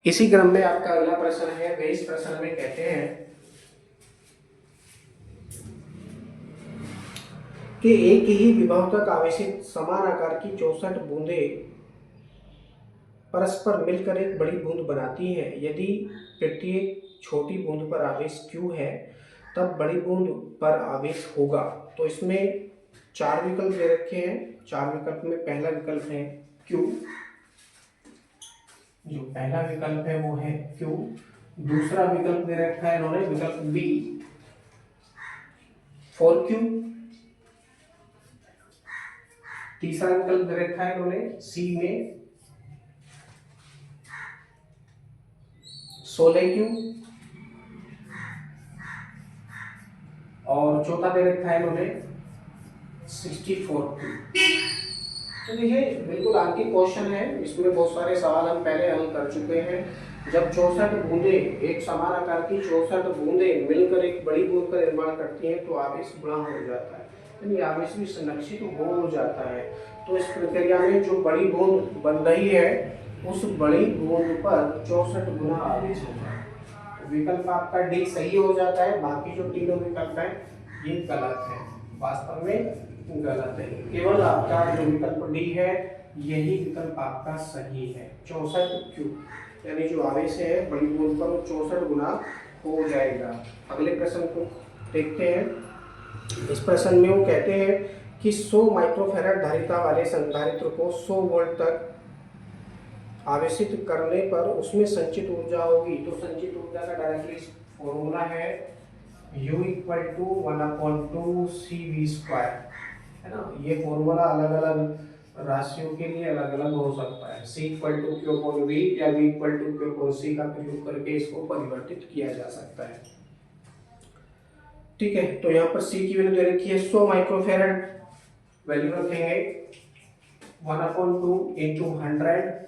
इसी क्रम में आपका अगला प्रश्न है। वे इस प्रश्न में कहते हैं कि एक ही विभव तक आवेशित समान आकार की 64 बूंदें परस्पर मिलकर एक बड़ी बूंद बनाती हैं। यदि प्रत्येक छोटी बूंद पर आवेश Q है तब बड़ी बूंद पर आवेश होगा। तो इसमें चार विकल्प दे रखे हैं। चार विकल्प में पहला विकल्प है Q, जो पहला विकल्प है वो है Q। दूसरा विकल्प दे रखा है इन्होंने विकल्प B 4Q। तीसरा विकल्प दे रखा है इन्होंने C में 16Q और चौथा दे रखा है इन्होंने 64Q। तो देखिए बिल्कुल आंकी क्वेश्चन है, इसमें बहुत सारे सवाल हम पहले हल कर चुके हैं। जब 64 बूंदे एक समान आकार की 64 बूंदे मिलकर एक बड़ी बूंद का निर्माण करती हैं तो आवेश गुणा हो जाता है, यानी आवेश भी संरक्षित हो जाता है। तो इस प्रक्रिया में जो बड़ी बूंद बन रही है उस बड़ी बूंद पर 64 गुना आवेश होता है। विकल्प आपका डी सही हो जाता है, बाकी जो तीनों विकल्प है ये गलत है, वास्तव में गलत है। केवल आपका जो विकल्प डी है यही विकल्प आपका सही है। 64Q यानी जो आवेश है बड़ी बूंद पर वो 64 गुना हो जाएगा। अगले प्रश्न को देखते हैं। इस प्रश्न में वो कहते हैं कि 100 माइक्रोफैराड धारिता वाले संधारित्र को 100 वोल्ट तक आवेशित करने पर उसमें संचित ऊर्जा होगी। तो संचित ऊर्जा का डायरेक्टली फॉर्मूला है U इक्वल टू 1/2 CV², है ना। ये फॉर्मूला अलग अलग राशियों के लिए अलग अलग हो सकता है। C इक्वल टू Q/V या V इक्वल टू Q/C का प्रयोग करके इसको परिवर्तित किया जा सकता है। ठीक है, तो यहाँ पर C की वैल्यू दे रखी है 100 माइक्रोफैराड, वैल्यू रखेंगे 1/2 इंटू 100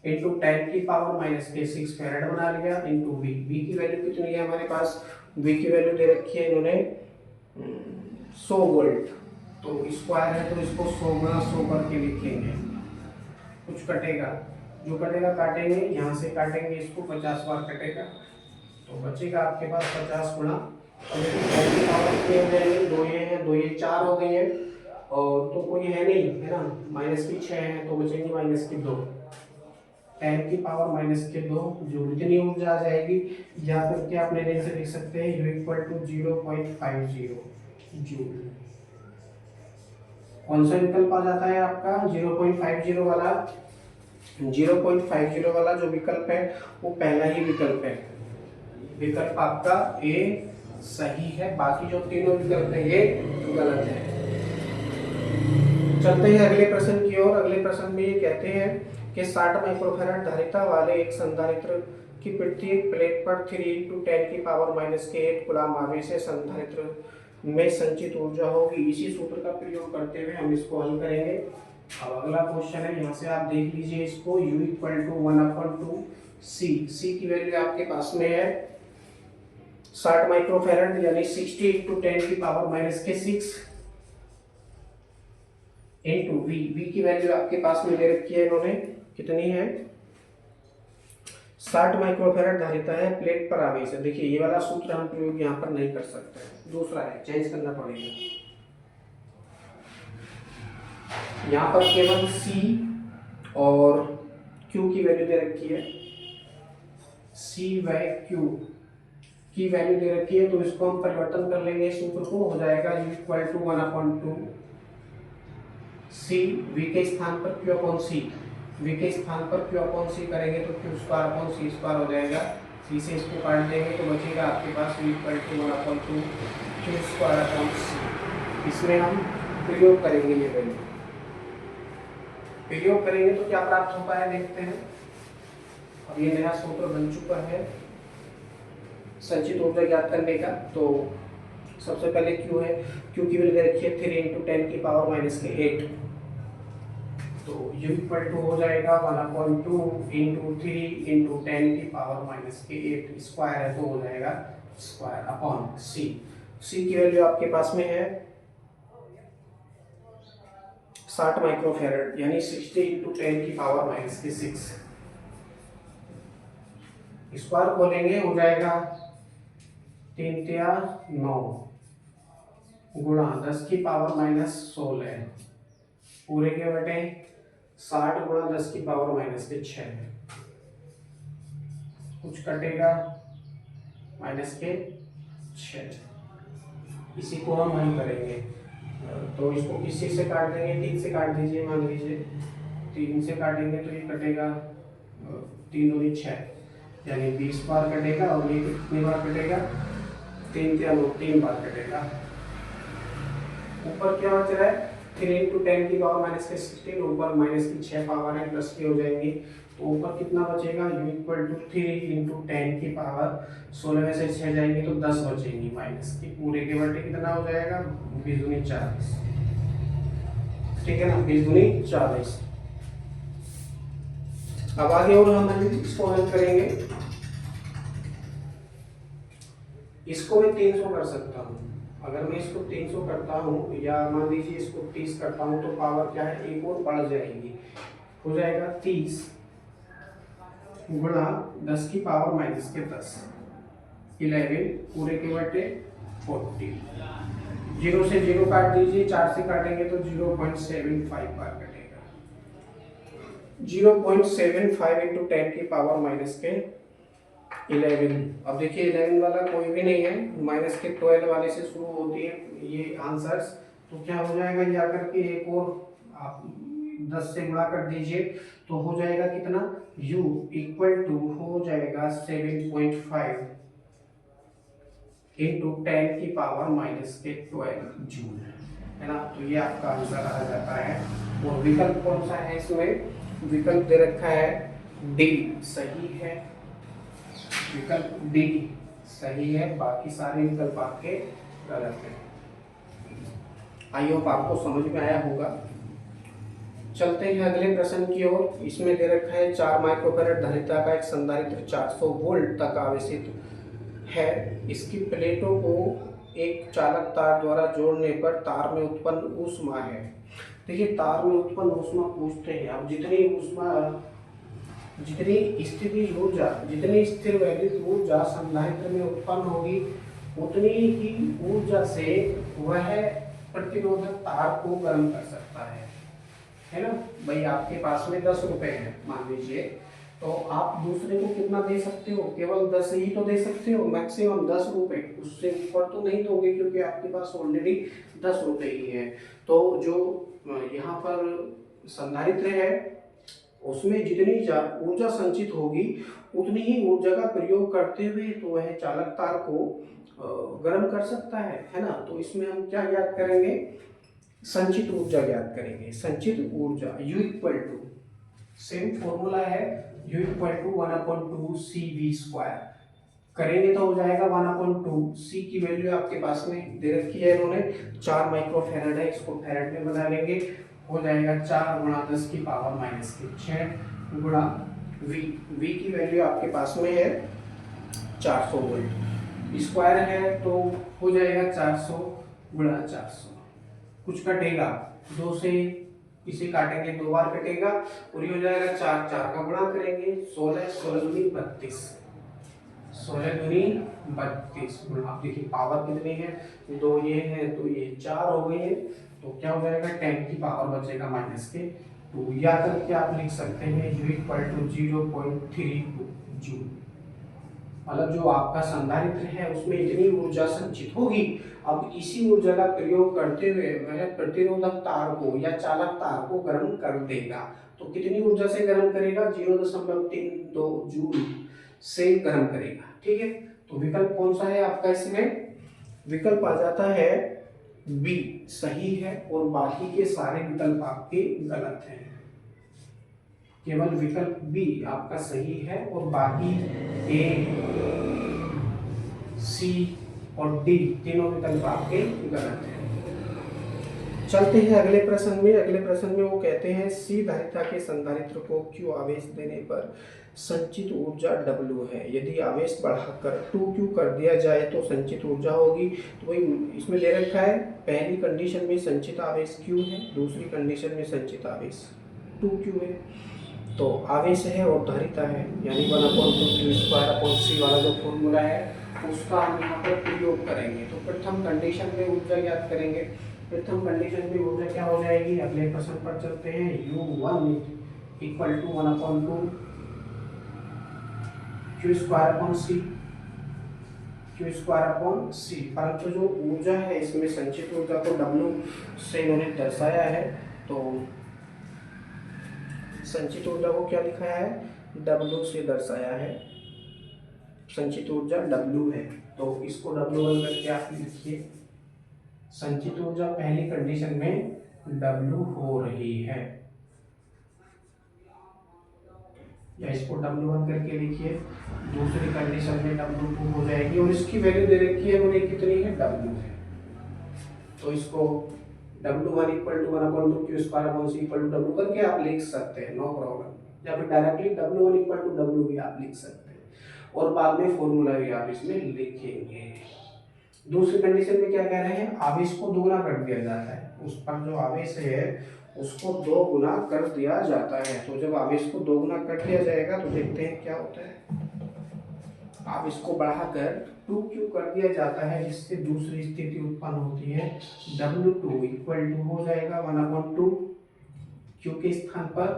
इंटू 10 की पावर -6 फैराड बना लिया इंटू V। V की वैल्यू कितनी है हमारे पास? V की वैल्यू दे रखी है इन्होंने 100 वोल्ट, तो स्क्वायर है तो इसको 100 गुना 100 करके लिखेंगे। कुछ कटेगा, जो कटेगा काटेंगे, यहाँ से काटेंगे इसको 50 बार कटेगा तो बचेगा आपके पास 50 गुना। और देखिए पावर कितने हो जाएंगे, दो ये हैं, दो ये 4 हो गई है और तो कोई है नहीं, है ना। -6 है तो बचेंगे -2। 10 की पावर -2 जो इतनी ऊर्जा आ जाएगी, या फिर क्या अपने से लिख सकते हैं U इक्वल टू 0.50 जूल। कौन सा विकल्प आ जाता है आपका 0.50 वाला? 0.50 वाला जो विकल्प है वो पहला ही विकल्प है। विकल्प आपका ए सही है, बाकी जो तीनों विकल्प है ये गलत है। चलते हैं अगले प्रश्न की ओर। अगले प्रश्न में ये कहते हैं कि 60 माइक्रोफैराड धारिता वाले एक संधारित्र की प्रत्येक प्लेट पर 3 × 10 की पावर -8 कूलम्ब आवेश है। संधारित्र में संचित ऊर्जा होगी। इसी सूत्र का प्रयोग करते हुए हम इसको हल करेंगे। अब अगला क्वेश्चन है, यहाँ से आप देख लीजिए इसको। U इक्वल टू 1/2 C की वैल्यू आपके पास में है 60 माइक्रोफैराड यानी 60 × 10 की पावर -6 इंटू V की वैल्यू आपके पास में दे रखी है इन्होंने, कितनी है? 60 माइक्रोफैराड धारिता है, प्लेट पर आवेश है। देखिए ये वाला सूत्र हम प्रयोग यहाँ पर नहीं कर सकते, दूसरा है, चेंज करना पड़ेगा। यहाँ पर केवल C और Q की वैल्यू दे रखी है। C व Q की वैल्यू दे रखी है तो इसको हम परिवर्तन कर लेंगे सूत्र को, हो जाएगा U equal to 1/2 C। V के स्थान पर Q/C, V के स्थान पर Q/C करेंगे तो Q²/C² हो जाएगा। C से इसको काट देंगे तो बचेगा आपके पास V इक्वल टू 1/2 Q²/C। इसमें हम प्रयोग करेंगे, ये वैल्यू प्रयोग करेंगे तो क्या प्राप्त होता है देखते हैं। अब ये नया सूत्र बन चुका है संचित ऊर्जा ज्ञात करने का। तो सबसे पहले Q है, Q की वैल्यू दे रखी है 3 × 10 की पावर -8, तो U इक्वल टू हो जाएगा 1/2 इंटू 3 × 10 की पावर -8, स्क्वायर है तो हो जाएगा स्क्वायर अपॉन C। C की वैल्यू आपके पास में है 60 माइक्रोफैराड यानी 60 × 10 की पावर -6। स्क्वायर खोलेंगे हो जाएगा 3 तिया 9 गुणा 10 की पावर माइनस 16 पूरे के बटे 60 गुणा 10 की पावर माइनस के 6 कुछ कटेगा माइनस के 6। इसी को हम हल करेंगे तो इसको किसी से काट देंगे 3 से काट दीजिए, मान लीजिए 3 से काटेंगे तो ये कटेगा 3 दूनी 6 यानी 20 बार कटेगा और ये कितनी बार कटेगा 3 या 3 बार कटेगा। ऊपर क्या बच रहा है 3 इंटू 10 की पावर माइनस के 16 ऊपर माइनस की 6 पावर है प्लस की हो जाएंगी तो ऊपर कितना बचेगा u इक्वल टू 3 इंटू 10 की पावर 16 में से 6 जाएंगे तो 10 बचेंगी माइनस की पूरे के बटे कितना हो जाएगा 20 दूनी 40। ठीक है ना 20 दूनी 40। अब आगे और हम इसको हल करेंगे। इसको मैं 300 कर सकता हूँ। अगर मैं इसको 300 करता हूँ या मान लीजिए इसको 30 करता हूँ तो पावर क्या है एक और बढ़ जाएगी, हो जाएगा 30 गुणा 10 की पावर माइनस के 10 11 पूरे के बटे 40। 0 से 0 काट दीजिए, 4 से काटेंगे तो 0.75 बार कटेगा। 0.75 इंटू 10 की पावर माइनस के 11। अब देखिए 11 वाला कोई भी नहीं है, माइनस के 12 वाले से शुरू होती है ये आंसर्स। तो क्या हो जाएगा ये आकर के एक और आप 10 से गुणा कर दीजिए तो हो जाएगा कितना u इक्वल टू हो जाएगा 7.5 इंटू 10 की पावर माइनस के 12 जूल, है ना। तो ये आपका आंसर आ जाता है। और विकल्प कौन सा है इसमें, विकल्प दे रखा है डी सही है, विकल्प डी सही है, बाकी सारे विकल्प आपके गलत हैं। आई होप आपको समझ में आया होगा। चलते हैं अगले प्रश्न की ओर। इसमें दे रखा है 4 माइक्रोफैराड धारिता का एक संधारित्र 400 वोल्ट तक आवेशित है। इसकी प्लेटों को एक चालक तार द्वारा जोड़ने पर तार में उत्पन्न ऊष्मा है। देखिए तार में उत्पन्न ऊष्मा पूछते हैं। अब जितनी ऊष्मा जितनी स्थिति ऊर्जा जितनी स्थिर वैद्युत ऊर्जा संधारित्र में उत्पन्न होगी उतनी ही ऊर्जा से वह प्रतिरोधक तार को गर्म कर सकता है ना। भाई आपके पास में 10 रुपए है मान लीजिए, तो आप दूसरे को कितना दे सकते हो, केवल 10 ही तो दे सकते हो, मैक्सिमम 10 रुपए, उससे ऊपर तो नहीं दोगे क्योंकि आपके पास ऑलरेडी 10 रुपए ही है। तो जो यहाँ पर संधारित्र है उसमें जितनी ऊर्जा संचित होगी उतनी ही ऊर्जा का प्रयोग करते हुए तो वह चालक तार को गर्म कर सकता है ना। तो इसमें हम क्या ज्ञात करेंगे, संचित ऊर्जा ज्ञात करेंगे। संचित ऊर्जा U equal to same formula है U इक्वल टू 1/2 CV² करेंगे तो हो जाएगा 1/2। C की वैल्यू आपके पास में दे रखी है इन्होंने, 4 माइक्रोफैराड है, इसको फैराड में बना लेंगे, हो जाएगा 4 गुणा 10 की पावर माइनस के 6 गुणा V की वैल्यू आपके पास में है 400 वोल्ट, स्क्वायर है तो हो जाएगा 400 गुणा 400। कुछ कटेगा 2 से, इसे काटेंगे 2 बार कटेगा और ये हो जाएगा 4 का गुणा करेंगे 16 दूनी 32, 16 दूनी 32 गुणा। आप देखिए पावर कितनी है, 2 ये है तो ये 4 हो गई है, तो क्या हो जाएगा 10 की पावर बचेगा माइनस के 2। या करके आप लिख सकते हैं U इक्वल टू 0.32 जूल। मतलब जो आपका संधारित्र है उसमें इतनी ऊर्जा संचित होगी। अब इसी ऊर्जा का प्रयोग करते हुए वह प्रतिरोधक तार को या चालक तार को गर्म कर देगा। तो कितनी ऊर्जा से गर्म करेगा, 0.32 जूल से गर्म करेगा। ठीक है, तो विकल्प कौन सा है आपका, इसमें विकल्प आ जाता है बी सही है और बाकी के सारे विकल्प आपके गलत हैं। केवल विकल्प बी आपका सही है और बाकी ए, सी और डी तीनों विकल्प आपके गलत हैं। चलते हैं अगले प्रश्न में। अगले प्रश्न में वो कहते हैं सी धारिता के संधारित्र को Q आवेश देने पर संचित ऊर्जा W है। यदि आवेश बढ़ाकर 2Q कर दिया जाए तो संचित ऊर्जा होगी। तो वही इसमें ले रखा है, पहली कंडीशन में संचित आवेश Q है, दूसरी कंडीशन में संचित आवेश 2Q है। तो आवेश है और धारिता है, यानी 1/2 q² वाला जो फॉर्मूला है उसका हम यहाँ पर प्रयोग करेंगे। तो प्रथम कंडीशन में ऊर्जा ज्ञात करेंगे। प्रथम कंडीशन में ऊर्जा क्या हो जाएगी, अगले प्रश्न पर चलते हैं। U1 = 1/2 q²/c। परंतु जो ऊर्जा है इसमें संचित ऊर्जा को W से इन्होंने दर्शाया है। तो संचित ऊर्जा को क्या लिखा है, W से दर्शाया है। संचित ऊर्जा W है, तो इसको W1 करके आप लिखिए। संचित ऊर्जा पहली कंडीशन में W हो रही है, या इसको W1 करके लिखिए। दूसरी कंडीशन में W2 हो जाएगी, और इसकी वैल्यू दे रखी है उन्हें कितनी है, W है। तो इसको W1 = 1/2 q²/c W करके आप लिख सकते हैं, नो प्रॉब्लम। या फिर डायरेक्टली W1 = W भी आप लिख सकते हैं, और बाद में फॉर्मूला भी आप इसमें लिखेंगे। दूसरी कंडीशन में क्या कह रहे हैं, आवेश को दोगुना कर दिया जाता है। उस पर जो आवेश है उसको 2 गुना कर दिया जाता है। तो जब आवेश को 2 गुना कर दिया जाएगा तो देखते हैं क्या होता है। आवेश को बढ़ाकर 2q कर दिया जाता है, जिससे दूसरी स्थिति उत्पन्न होती है। W2 = हो जाएगा 1/2 q के स्थान पर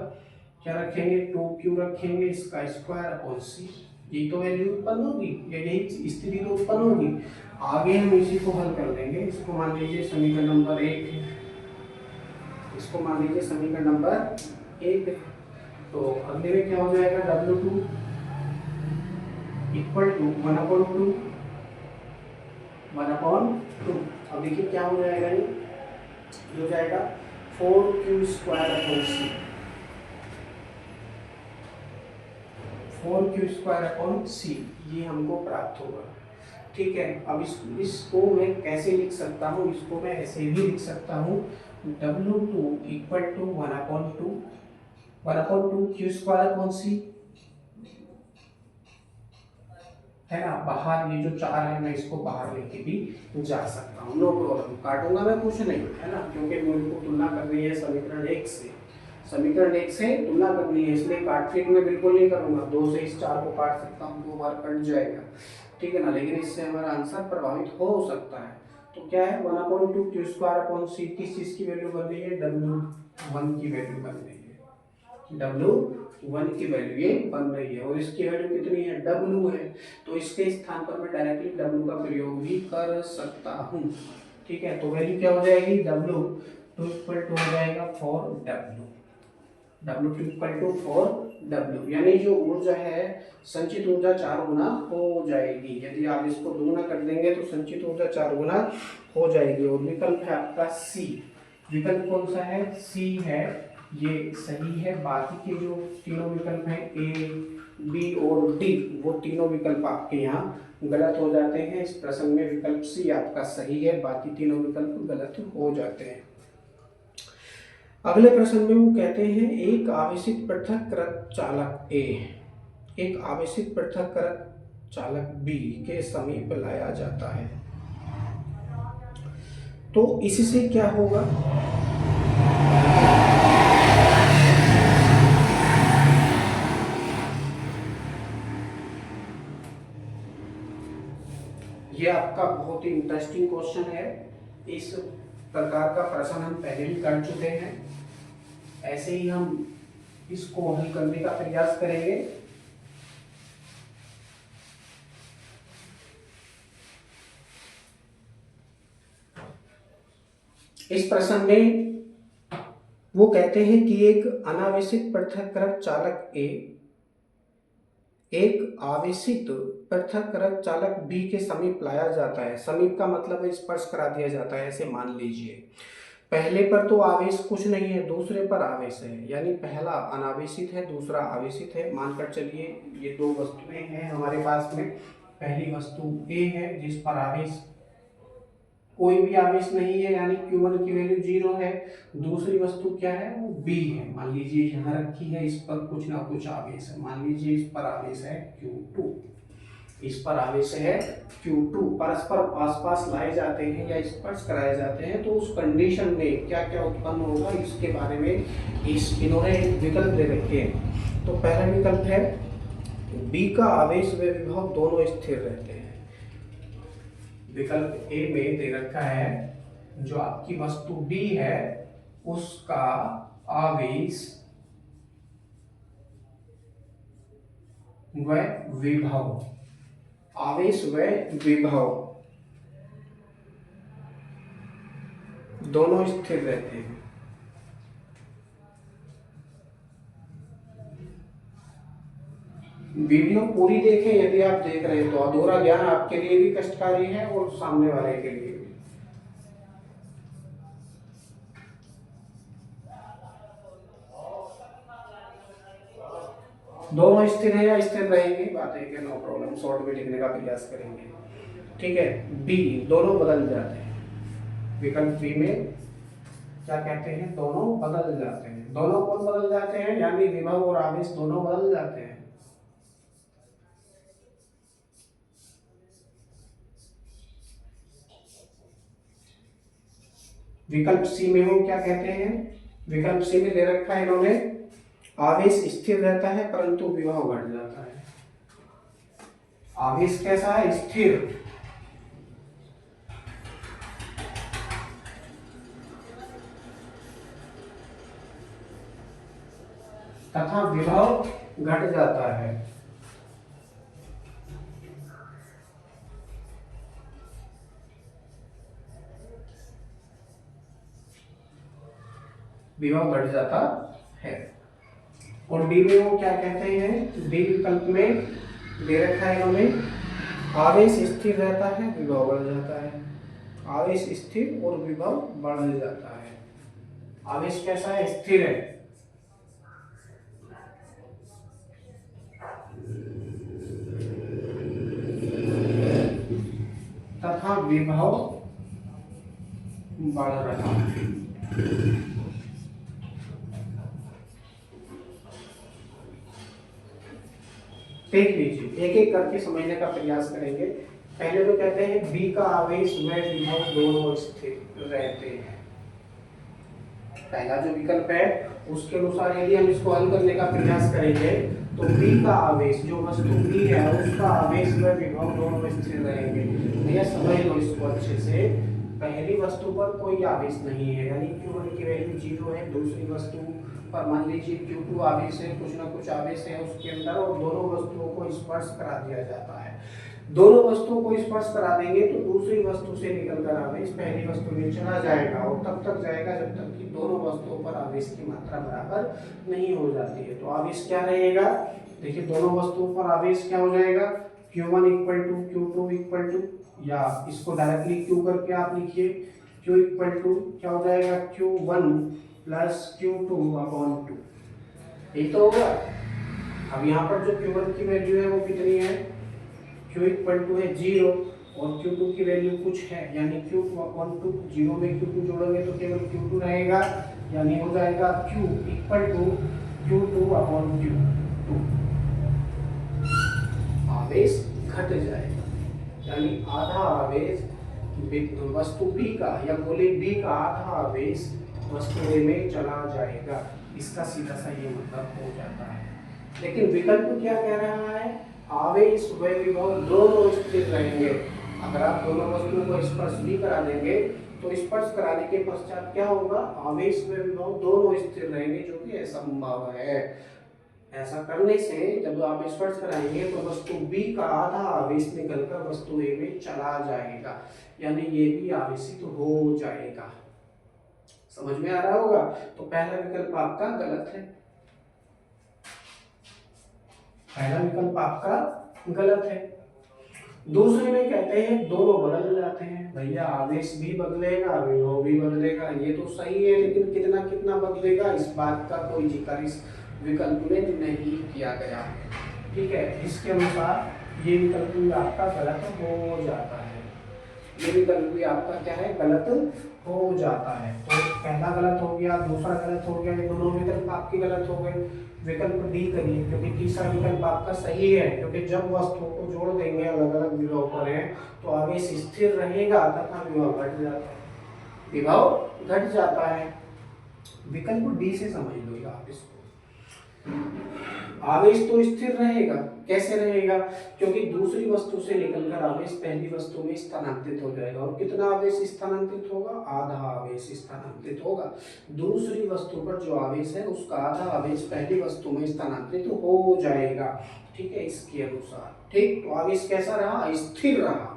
क्या रखेंगे, 2q रखेंगे, इसका स्क्वायर/c। यही तो वैल्यू उत्पन्न होगी, या यही स्थिति तो उत्पन्न होगी। आगे हम इसी को हल कर देंगे। इसको मान लीजिए समीकरण नंबर 1 है, इसको मान लीजिए समीकरण नंबर 1 है। तो अगले में क्या हो जाएगा, W2 = 1/2 अब देखिए क्या हो जाएगा, ये हो जाएगा 4q²/c 4q²/c ये हमको प्राप्त होगा। ठीक है, अब इसको मैं कैसे लिख सकता हूँ, इसको मैं ऐसे भी लिख सकता हूँ। W2 = 1/2 q²/c है ना। बाहर ये जो 4 है मैं इसको बाहर लेके भी जा सकता हूँ, नो प्रॉब्लम। काटूंगा मैं कुछ नहीं, है ना, क्योंकि मुझे को तुलना करनी है समीकरण 1 से। समीकरण 1 से तुलना करनी है, इसलिए काट पीट मैं बिल्कुल नहीं करूंगा। 2 से इस 4 को काट सकता हूँ, 2 बार कट जाएगा, ठीक है ना। लेकिन इससे हमारा आंसर प्रभावित हो सकता है। तो क्या है, 1/2 q²/c किस चीज की वैल्यू बन रही है, W1 की वैल्यू बन रही है। W1 की वैल्यू ये बन रही है, और इसकी वैल्यू कितनी है, W है। तो इसके स्थान पर मैं डायरेक्टली W का प्रयोग भी कर सकता हूँ। ठीक है, तो वैल्यू क्या हो जाएगी, W2 = हो जाएगा 4W। W2 = 4W, यानी जो ऊर्जा है संचित ऊर्जा 4 गुना हो जाएगी। यदि आप इसको 2 गुना कर देंगे तो संचित ऊर्जा 4 गुना हो जाएगी। और विकल्प है आपका C। विकल्प कौन सा है, C है, ये सही है। बाकी के जो तीनों विकल्प हैं A, B और D, वो तीनों विकल्प आपके यहाँ गलत हो जाते हैं। इस प्रश्न में विकल्प C आपका सही है, बाकी तीनों विकल्प गलत हो जाते हैं। अगले प्रश्न में वो कहते हैं, एक आवेशित पृथक्कृत चालक A एक आवेशित पृथक्कृत चालक B के समीप लाया जाता है, तो इससे क्या होगा। ये आपका बहुत ही इंटरेस्टिंग क्वेश्चन है। इस प्रकार का प्रश्न हम पहले भी कर चुके हैं, ऐसे ही हम इसको हल करने का प्रयास करेंगे। इस प्रश्न में वो कहते हैं कि एक अनावेशित पृथक्कृत चालक A एक आवेशित पृथक्कृत चालक B के समीप लाया जाता है। समीप का मतलब है स्पर्श करा दिया जाता है, ऐसे मान लीजिए। पहले पर तो आवेश कुछ नहीं है, दूसरे पर आवेश है, यानी पहला अनावेशित है, दूसरा आवेशित है। मानकर चलिए ये 2 वस्तुएं हैं हमारे पास में। पहली वस्तु A है जिस पर आवेश कोई भी आवेश नहीं है, यानी Q1 की वैल्यू 0 है। दूसरी वस्तु क्या है, वो B है। मान लीजिए यहाँ रखी है, इस पर कुछ ना कुछ आवेश है। मान लीजिए इस पर आवेश है Q2, इस पर आवेश है Q2। परस्पर आसपास लाए जाते हैं या स्पर्श कराए जाते हैं, तो उस कंडीशन में क्या क्या उत्पन्न होगा, इसके बारे में इन्होंने विकल्प दे रखे हैं। तो पहला विकल्प है बी का आवेश व विभव दोनों स्थिर रहते हैं। विकल्प ए में दे रखा है जो आपकी वस्तु डी है उसका आवेश व विभव, आवेश व विभव दोनों स्थिर रहते हैं। वीडियो पूरी देखें यदि आप देख रहे हैं तो अधूरा ज्ञान आपके लिए भी कष्टकारी है और सामने वाले के लिए भी। दोनों स्थिर है या स्थिर रहेंगे, बात है, नो प्रॉब्लम, शॉर्ट में लिखने का प्रयास करेंगे। ठीक है, बी दोनों बदल जाते हैं। विकल्प बी में क्या कहते हैं, दोनों बदल जाते हैं। दोनों कौन बदल जाते हैं, यानी विभव और आवेश दोनों बदल जाते हैं। विकल्प सी में वो क्या कहते हैं, विकल्प सी में दे रखा है इन्होंने आवेश स्थिर रहता है परंतु विभव घट जाता है। आवेश कैसा है, स्थिर, तथा विभव घट जाता है। विभव घट जाता है। और डी में वो क्या कहते हैं, डी विकल्प में दे रखा है इन्होंने आवेश स्थिर रहता है विभव बढ़ जाता है। आवेश स्थिर और विभव बढ़ जाता है। आवेश कैसा है, स्थिर है, तथा विभव बढ़ रहा है। देख लीजिए, एक एक करके समझने का प्रयास करेंगे। पहले तो कहते हैं बी का आवेश व विभव दोनों स्थिर रहते हैं। पहला जो विकल्प है उसके अनुसार यदि हम इसको हल करने का प्रयास करेंगे तो बी का आवेश, जो वस्तु बी है उसका आवेश व विभव दोनों स्थिर रहेंगे। भैया समझ लो इसको अच्छे से, पहली वस्तु पर कोई आवेश नहीं है, यानी Q1 की वैल्यू 0 है। दूसरी वस्तु पर मान लीजिए Q2 आवेश है, कुछ ना कुछ आवेश है उसके अंदर, और दोनों वस्तुओं को स्पर्श करा दिया जाता है। दोनों वस्तुओं को स्पर्श करा देंगे तो दूसरी वस्तु से निकलकर आवेश पहली वस्तु में चला जाएगा, और तब तक जाएगा जब तक कि दोनों वस्तुओं पर आवेश की मात्रा बराबर नहीं हो जाती है। तो आवेश क्या रहेगा, देखिए दोनों वस्तुओं पर आवेश क्या हो जाएगा, Q1 equal to Q2 equal to, या इसको डायरेक्टली Q करके आप लिखिए, Q इक्वल टू क्या हो जाएगा, Q1 प्लस Q2 अपॉन 2, यही तो होगा। अब यहाँ पर जो Q1 की वैल्यू है वो कितनी है, Q इक्वल टू है 0 और Q2 की वैल्यू कुछ है, यानी Q2 अपॉन 2, 0 में Q2 जोड़ोगे तो केवल Q2 रहेगा, यानी हो जाएगा Q equal to Q2 upon Q2। आवेश घट जाएगा, यानी आधा आवेश वस्तु B का या गोले B का आधा आवेश वस्तु A में चला जाएगा। इसका सीधा सा ये मतलब हो जाता है। लेकिन विकल्प क्या कह रहा है, आवेश व विभव दोनों स्थिर रहेंगे। अगर आप दोनों वस्तुओं को स्पर्श भी करा देंगे तो स्पर्श कराने के पश्चात क्या होगा, आवेश व विभव दोनों स्थिर रहेंगे, जो कि असंभव है। ऐसा करने से जब आप स्पर्श कराएंगे तो वस्तु B का आधा आवेश निकलकर वस्तु A में चला जाएगा, यानी ये भी आवेशित हो जाएगा। समझ में आ रहा होगा। तो पहला विकल्प आपका गलत है, पहला विकल्प आपका गलत है। दूसरे में कहते हैं दोनों बदल जाते हैं। भैया आवेश भी बदलेगा विभव भी बदलेगा, ये तो सही है, लेकिन कितना कितना बदलेगा इस बात का कोई जिक्र इस विकल्प में नहीं किया गया है। ठीक है, इसके अनुसार ये विकल्प भी आपका गलत हो जाता है। ये विकल्प भी आपका क्या है, गलत हो जाता है। तो पहला गलत हो गया, दूसरा गलत हो गया, ये दोनों विकल्प आपके गलत हो गए। विकल्प डी करिए, क्योंकि तीसरा विकल्प आपका सही है, क्योंकि जब वस्तुओं को जोड़ देंगे अलग अलग विभव पर है तो आवेश स्थिर रहेगा तथा विभव घट जाता है, विभव घट जाता है। विकल्प डी से समझ लो आप इसको। आवेश तो स्थिर रहेगा। कैसे रहेगा? क्योंकि दूसरी वस्तु से निकलकर आवेश पहली वस्तु में स्थानांतरित हो जाएगा। और कितना आवेश स्थानांतरित होगा? आधा आवेश स्थानांतरित होगा। दूसरी वस्तु पर जो आवेश है उसका आधा आवेश पहली वस्तु में स्थानांतरित हो जाएगा। ठीक है, इसके अनुसार। ठीक, तो आवेश कैसा रहा? स्थिर रहा।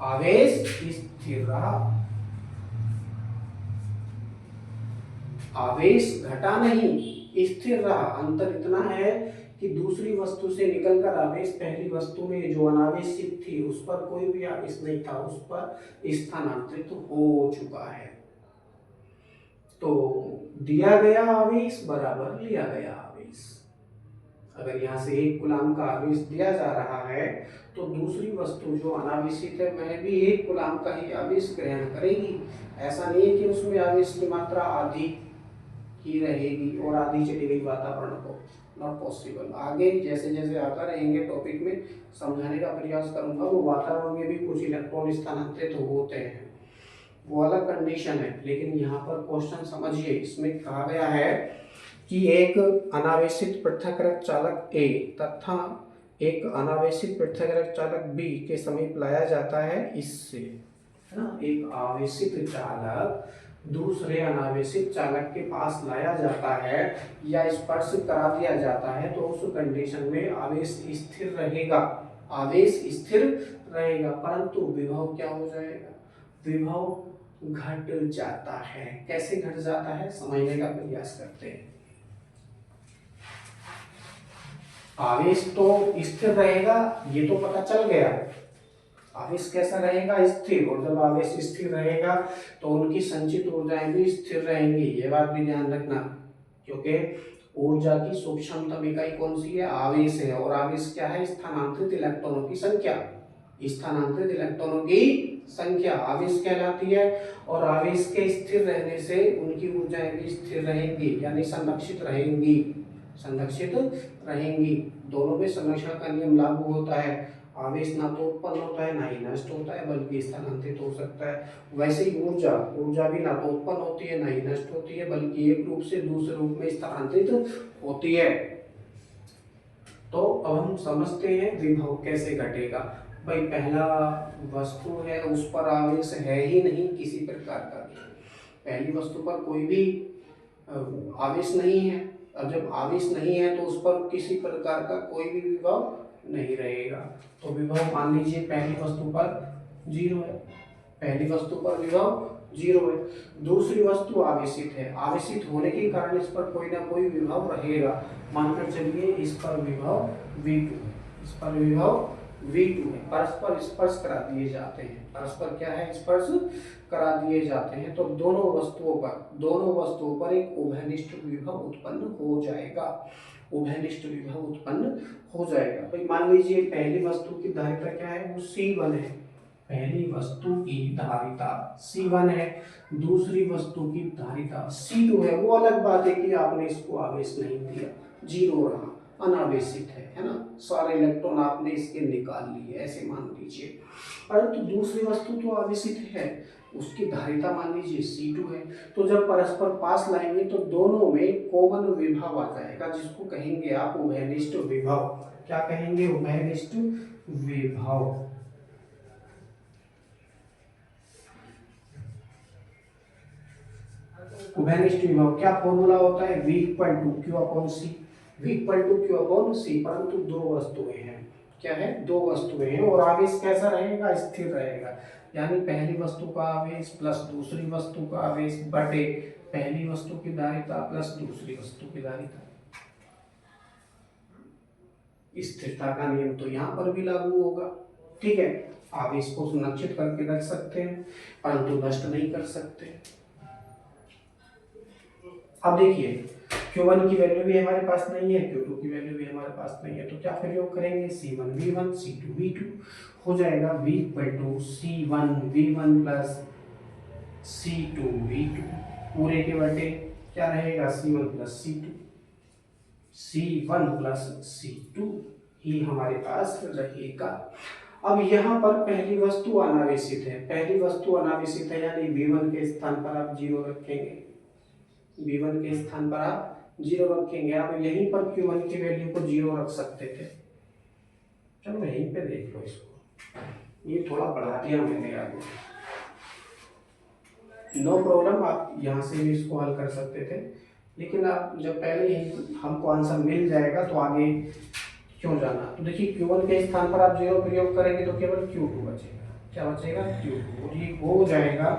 आवेश स्थिर रहा, आवेश घटा नहीं, स्थिर रहा। अंतर इतना है कि दूसरी वस्तु से निकलकर आवेश पहली वस्तु में जो अनावेशित थी उस पर कोई भी आवेश नहीं था, उस पर स्थानांतरित हो चुका है। तो दिया गया आवेश बराबर लिया गया आवेश। अगर यहाँ से 1 कूलाम का आवेश दिया जा रहा है तो दूसरी वस्तु जो अनावेशित है वह भी 1 कूलाम का ही आवेश ग्रहण करेगी। ऐसा नहीं है कि उसमें आवेश की मात्रा आधी ही रहेगी और आधी चली गई वातावरण को, नॉट पॉसिबल। आगे जैसे जैसे आता रहेंगे टॉपिक में समझाने का प्रयास करूंगा। वो वातावरण में भी कुछ इलेक्ट्रॉन स्थानांतरित होते हैं, वो अलग कंडीशन है। लेकिन यहाँ पर क्वेश्चन समझिए, इसमें कहा गया है कि एक अनावेशित पृथक्करण चालक ए तथा एक अनावेशित पृथक्करण चालक बी के समीप लाया जाता है इससे, है ना। एक आवेशित चालक दूसरे अनावेशित चालक के पास लाया जाता है या स्पर्श करा दिया जाता है तो उस कंडीशन में आवेश स्थिर रहेगा। आवेश स्थिर रहेगा, परंतु विभव क्या हो जाएगा? विभव घट जाता है। कैसे घट जाता है समझने का प्रयास करते हैं। आवेश तो स्थिर रहेगा, ये तो पता चल गया। आवेश कैसा रहेगा? स्थिर। और जब आवेश स्थिर रहेगा तो उनकी संचित ऊर्जाएं भी स्थिर रहेंगी, ये बात भी ध्यान रखना। क्योंकि ऊर्जा की सूक्ष्मतम इकाई कौन सी है? आवेश है। और आवेश क्या है? स्थानांतरित इलेक्ट्रॉनों की संख्या। स्थानांतरित इलेक्ट्रॉनों की संख्या आवेश कहलाती है। और आवेश के स्थिर रहने से उनकी ऊर्जाएं भी स्थिर रहेंगी, यानी संरक्षित रहेंगी। संरक्षित रहेंगी, दोनों में संरक्षण का नियम लागू होता है। आवेश ना तो उत्पन्न होता है ना ही नष्ट होता है, बल्कि स्थानांतरित हो सकता है। वैसे ही ऊर्जा भी ना तो उत्पन्न होती है ना ही नष्ट होती है, बल्कि एक रूप से दूसरे रूप में स्थानांतरित होती है। तो अब हम समझते हैं विभव कैसे घटेगा। भाई पहला वस्तु है उस पर आवेश है ही नहीं किसी प्रकार का, पहली वस्तु पर कोई भी आवेश नहीं है। अब जब आवेश नहीं है तो उस पर किसी प्रकार का कोई भी विभव नहीं रहेगा। तो विभव मान लीजिए पहली वस्तु पर 0 है, पहली वस्तु पर विभव 0 है। दूसरी वस्तु आवेशित है, आवेशित होने के कारण इस पर कोई ना कोई विभव रहेगा। मानकर चलिए इस पर विभव V2, इस पर विभव V2 है। परस्पर स्पर्श करा दिए जाते हैं। परस्पर क्या है? स्पर्श करा दिए जाते हैं। तो दोनों वस्तुओं पर एक उभयनिष्ठ विभव उत्पन्न हो जाएगा। उभयनिष्ठ विभव उत्पन्न हो जाएगा। भाई मान लीजिए पहली वस्तु की धारिता क्या है? वो C1 है। पहली वस्तु की धारिता C1 है, दूसरी वस्तु की धारिता C2 है। वो अलग बात है कि आपने इसको आवेश नहीं दिया, 0 रहा, अनावेशित है ना। सारे इलेक्ट्रॉन आपने इसके निकाल लिए, ऐसे मान लीजिए। परंतु दूसरी वस्तु तो आवेशित है, उसकी धारिता मान लीजिए C2 है। तो जब परस्पर पास लाएंगे तो दोनों में कॉमन विभव आ जाएगा, जिसको कहेंगे आप उभयनिष्ठ विभव। क्या कहेंगे? उभयनिष्ठ विभव। उभयनिष्ठ विभव क्या फॉर्मूला होता है? V = Q/C। V = Q/C। परंतु दो वस्तुएं हैं। क्या है? दो वस्तुएं हैं और आवेश कैसा रहेगा? स्थिर रहेगा। यानी पहली वस्तु का आवेश प्लस दूसरी वस्तु का आवेश बटे पहली वस्तु की धारिता प्लस दूसरी वस्तु की धारिता। स्थिरता का नियम तो यहाँ पर भी लागू होगा। ठीक है, आवेश को संरक्षित करके रख सकते हैं परंतु नष्ट नहीं कर सकते। अब देखिए Q1 की वैल्यू भी हमारे पास नहीं है, Q2 की वैल्यू भी हमारे पास नहीं है, तो क्या प्रयोग करेंगे? C1 V1 C2 V2 हो जाएगा। V = C1 V1 plus C2 V2 पूरे के बटे क्या रहेगा? C1 plus C2, C1 plus C2 ही हमारे पास रहेगा। अब यहाँ पर पहली वस्तु अनावेशित है, पहली वस्तु अनावेशित है यानी V1 के स्थान पर आप 0 रखेंगे। V1 के स्थान पर आप जीरो रखेंगे, आप यहीं पर Q1 की वैल्यू को जीरो रख सकते थे। चलो यहीं पे देख लो इसको, ये थोड़ा बढ़ा दिया मैंने आगे, नो प्रॉब्लम, आप यहाँ से भी इसको हल कर सकते थे, लेकिन आप जब पहले ही हमको आंसर मिल जाएगा तो आगे क्यों जाना। तो देखिए Q1 के स्थान पर आप जीरो प्रयोग करेंगे तो केवल Q2 बचेगा। क्या बचेगा? Q2। और ये हो जाएगा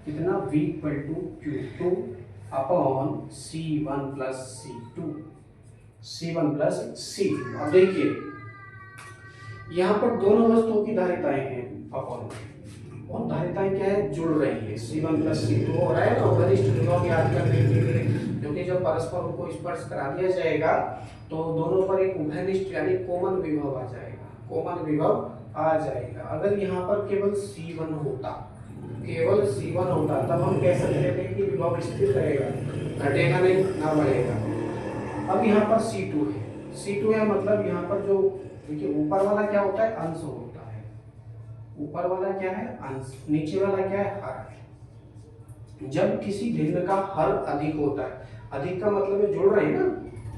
कितना? V equal to Q2 upon C1 plus C2, C1 plus C2। अब देखिए यहाँ पर दोनों वस्तुओं की धारिताएं हैं अपॉन, और धारिताएं क्या है? जुड़ रही है, C1 प्लस C2 हो रहा है ना घनिष्ठ विभव याद करने के लिए, क्योंकि जब परस्पर उनको स्पर्श करा दिया जाएगा तो दोनों पर एक घनिष्ठ यानी कॉमन विभव आ जाएगा, कॉमन विभव आ जाएगा। अगर यहाँ पर केवल C1 होता, केवल C1 होता तब हम कह सकते थे कि विभव स्थिर रहेगा, घटेगा नहीं ना बढ़ेगा। अब यहाँ पर C2 है, C2 है मतलब यहाँ पर जो देखिए ऊपर वाला क्या होता है? अंश होता है, ऊपर वाला क्या है? अंश, नीचे वाला क्या है? हर। जब किसी भिन्न का हर अधिक होता है, अधिक का मतलब है जोड़ रहे हैं ना,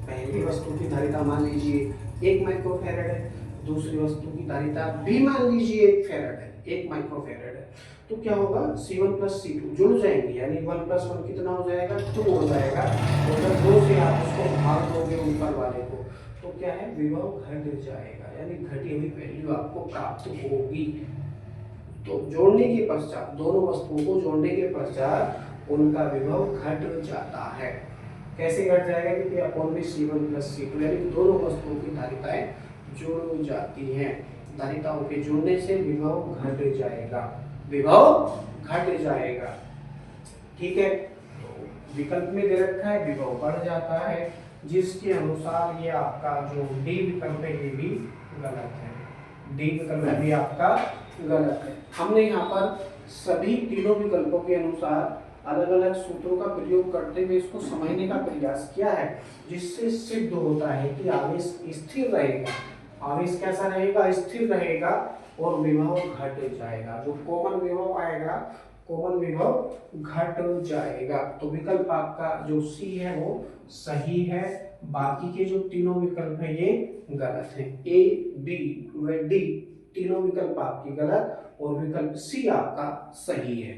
पहली वस्तु की धारिता मान लीजिए 1 माइक्रोफैरड है, दूसरी वस्तु की धारिता भी मान लीजिए 1 फैरड है, 1 माइक्रोफैरड है, तो क्या होगा? C1 प्लस C2 जुड़ जाएंगे, यानी 1 प्लस 1 कितना हो जाएगा? 2 हो जाएगा। और जब 2 से आप उसको भाग दोगे ऊपर वाले को तो क्या है? विभव घट जाएगा, यानी घटी हुई वैल्यू आपको प्राप्त होगी। तो जोड़ने के पश्चात, दोनों वस्तुओं को जोड़ने के पश्चात उनका विभव घट जाता है। कैसे घट जाएगा? क्योंकि अपॉन में C1 प्लस C2 यानी दोनों वस्तुओं की धारिताएं जुड़ जाती हैं, धारिताओं के जुड़ने से विभव घट जाएगा, विभव घट जाएगा। ठीक है, तो विकल्प में दे रखा है विभव बढ़ जाता है, जिसके अनुसार ये आपका जो डी विकल्प है ये भी गलत है, डी विकल्प भी आपका गलत है। हमने यहाँ पर सभी तीनों विकल्पों के अनुसार अलग अलग सूत्रों का प्रयोग करते हुए इसको समझने का प्रयास किया है, जिससे सिद्ध होता है कि आवेश स्थिर रहेगा, आवेश कैसा रहेगा? स्थिर रहेगा, और विभव घट जाएगा, जो कॉमन विभव आएगा कॉमन विभव घट जाएगा। तो विकल्प आपका जो सी है वो सही है, बाकी के जो तीनों विकल्प है ये गलत है। ए बी व डी तीनों विकल्प आपकी गलत और विकल्प सी आपका सही है।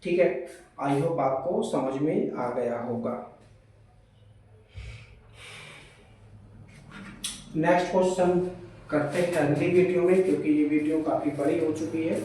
ठीक है, आई होप आपको समझ में आ गया होगा। नेक्स्ट क्वेश्चन करते हैं अगली वीडियो में, क्योंकि ये वीडियो काफी बड़ी हो चुकी है।